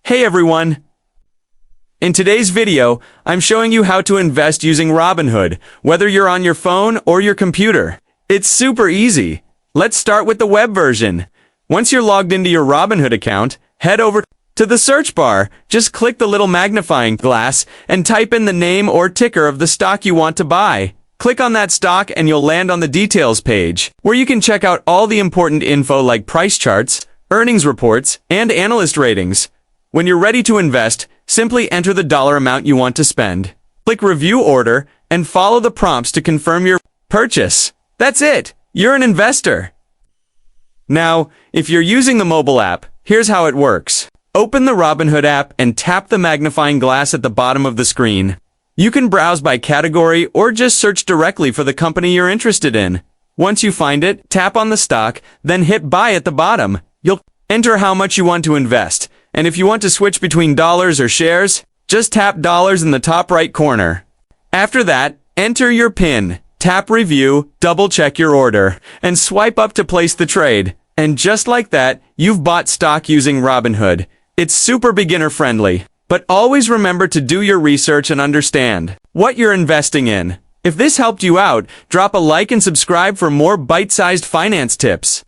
Hey everyone! In today's video, I'm showing you how to invest using Robinhood, whether you're on your phone or your computer. It's super easy. Let's start with the web version. Once you're logged into your Robinhood account, head over to the search bar. Just click the little magnifying glass and type in the name or ticker of the stock you want to buy. Click on that stock and you'll land on the details page, where you can check out all the important info like price charts, earnings reports, and analyst ratings. When you're ready to invest, simply enter the dollar amount you want to spend. Click Review Order and follow the prompts to confirm your purchase. That's it! You're an investor! Now, if you're using the mobile app, here's how it works. Open the Robinhood app and tap the magnifying glass at the bottom of the screen. You can browse by category or just search directly for the company you're interested in. Once you find it, tap on the stock, then hit Buy at the bottom. You'll enter how much you want to invest, and if you want to switch between dollars or shares, just tap dollars in the top right corner. After that, enter your PIN, tap Review, double-check your order, and swipe up to place the trade. And just like that, you've bought stock using Robinhood. It's super beginner-friendly. But always remember to do your research and understand what you're investing in. If this helped you out, drop a like and subscribe for more bite-sized finance tips.